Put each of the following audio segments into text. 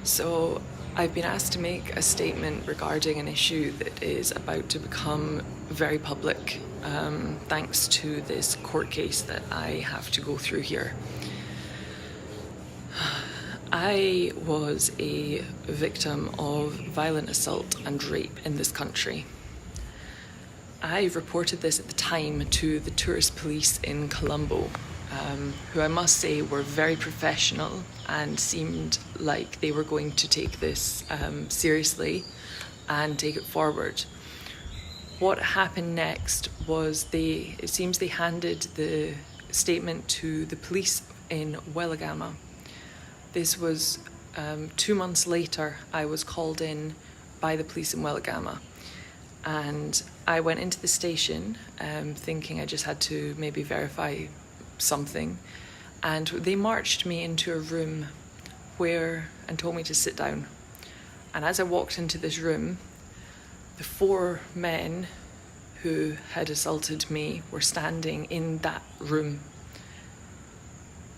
So I've been asked to make a statement regarding an issue that is about to become very public, thanks to this court case that I have to go through here. I was a victim of violent assault and rape in this country. I reported this at the time to the tourist police in Colombo, who I must say were very professional and seemed like they were going to take this seriously and take it forward. What happened next was it seems they handed the statement to the police in Welagama. This was 2 months later. I was called in by the police in Welagama, and I went into the station thinking I just had to maybe verify something, and they marched me into a room and told me to sit down. And as I walked into this room, the 4 men who had assaulted me were standing in that room.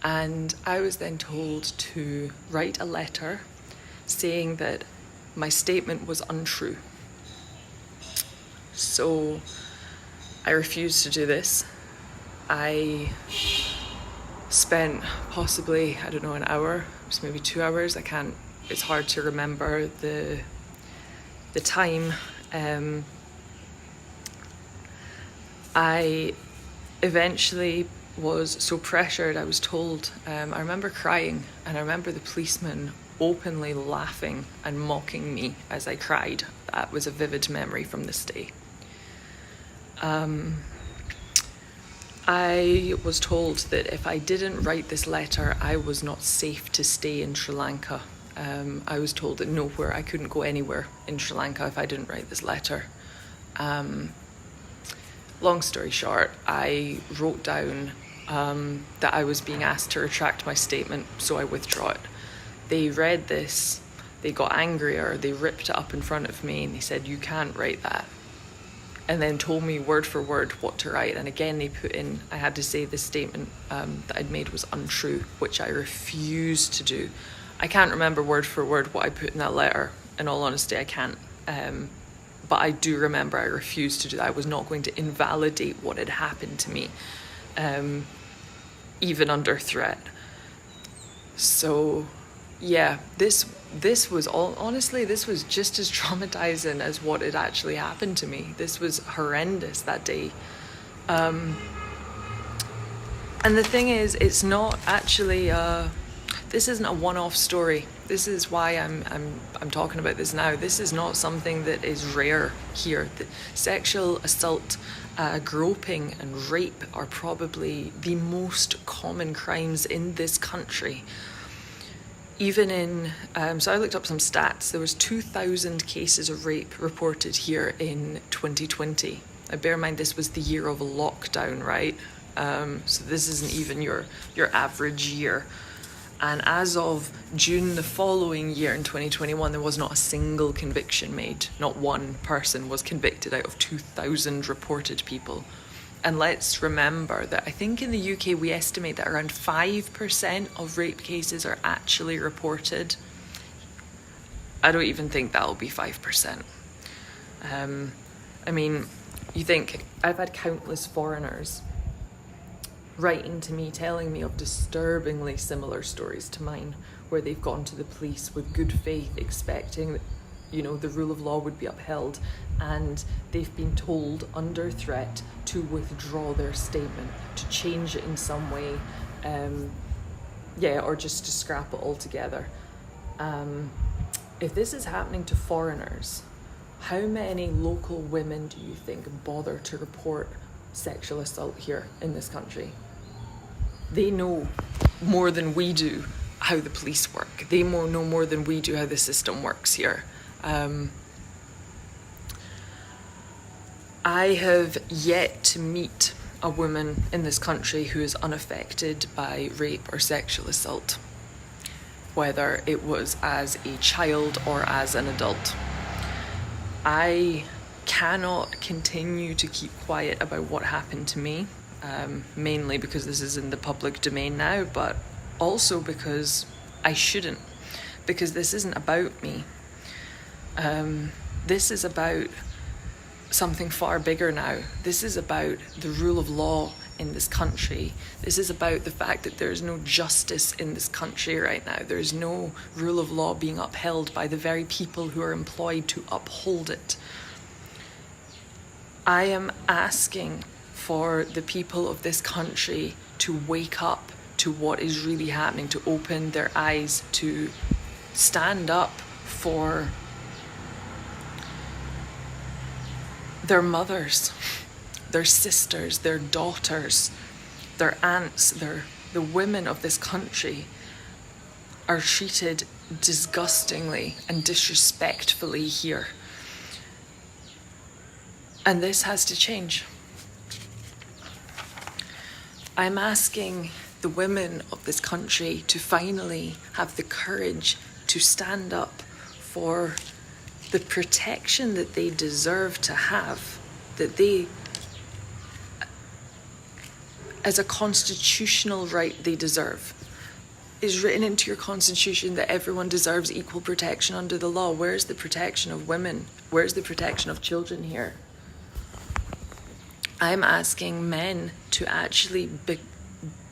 And I was then told to write a letter saying that my statement was untrue. So I refused to do this. I spent possibly, an hour, maybe 2 hours. It's hard to remember the time. I eventually was so pressured, I was told, I remember crying, and I remember the policeman openly laughing and mocking me as I cried. That was a vivid memory from this day. I was told that if I didn't write this letter, I was not safe to stay in Sri Lanka. I was told that I couldn't go anywhere in Sri Lanka if I didn't write this letter. Long story short, I wrote down that I was being asked to retract my statement, so I withdraw it. They read this, they got angrier, they ripped it up in front of me, and they said, "You can't write that." And then told me word for word what to write. And again, they put in, I had to say the statement that I'd made was untrue, which I refused to do. I can't remember word for word what I put in that letter. In all honesty, I can't. But I do remember I refused to do that. I was not going to invalidate what had happened to me, even under threat. So, yeah, this was this was just as traumatizing as what had actually happened to me. This was horrendous that day. And the thing is, it's not actually this isn't a one-off story. This is why I'm talking about this now. This is not something that is rare here. The sexual assault, groping and rape are probably the most common crimes in this country. Even in, so I looked up some stats. There was 2,000 cases of rape reported here in 2020. Now bear in mind, this was the year of lockdown, right? So this isn't even your average year. And as of June the following year in 2021, there was not a single conviction made. Not one person was convicted out of 2,000 reported people. And let's remember that I think in the UK we estimate that around 5% of rape cases are actually reported. I don't even think that'll be 5%. You think, I've had countless foreigners writing to me telling me of disturbingly similar stories to mine, where they've gone to the police with good faith expecting that the rule of law would be upheld, and they've been told under threat to withdraw their statement, to change it in some way, or just to scrap it altogether. If this is happening to foreigners, how many local women do you think bother to report sexual assault here in this country? They know more than we do how the police work. They know more than we do how the system works here. I have yet to meet a woman in this country who is unaffected by rape or sexual assault, whether it was as a child or as an adult. I cannot continue to keep quiet about what happened to me, mainly because this is in the public domain now, but also because I shouldn't. because this isn't about me. This is about something far bigger now. This is about the rule of law in this country. This is about the fact that there is no justice in this country right now. There is no rule of law being upheld by the very people who are employed to uphold it. I am asking for the people of this country to wake up to what is really happening, to open their eyes, to stand up for their mothers, their sisters, their daughters, their aunts, the women of this country are treated disgustingly and disrespectfully here. And this has to change. I'm asking the women of this country to finally have the courage to stand up for the protection that they deserve to have, that they, as a constitutional right, they deserve. Is written into your constitution that everyone deserves equal protection under the law. Where's the protection of women? Where's the protection of children here? I'm asking men to actually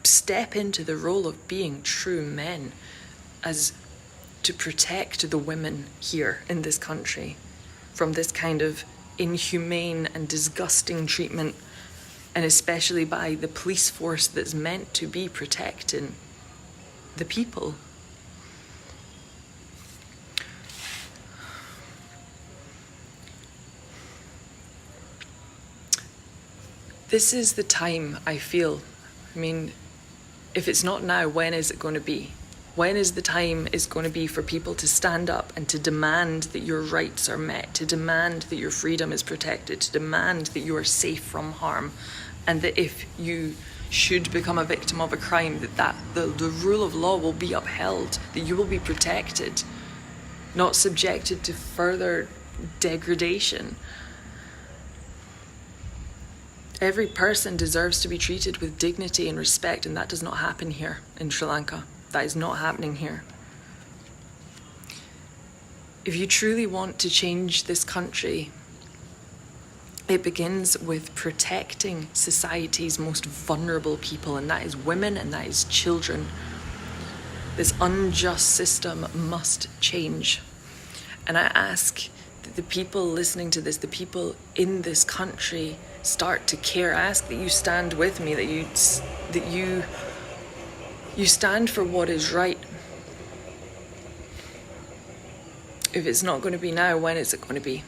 step into the role of being true men, as to protect the women here in this country from this kind of inhumane and disgusting treatment, and especially by the police force that's meant to be protecting the people. This is the time, I feel. I mean, if it's not now, when is it going to be? When is the time is going to be for people to stand up and to demand that your rights are met, to demand that your freedom is protected, to demand that you are safe from harm, and that if you should become a victim of a crime, that the rule of law will be upheld, that you will be protected, not subjected to further degradation. Every person deserves to be treated with dignity and respect, and that does not happen here in Sri Lanka. That is not happening here. If you truly want to change this country, it begins with protecting society's most vulnerable people, and that is women and that is children. This unjust system must change. And I ask that the people listening to this, the people in this country, start to care. I ask that you stand with me, that you stand for what is right. If it's not going to be now, when is it going to be?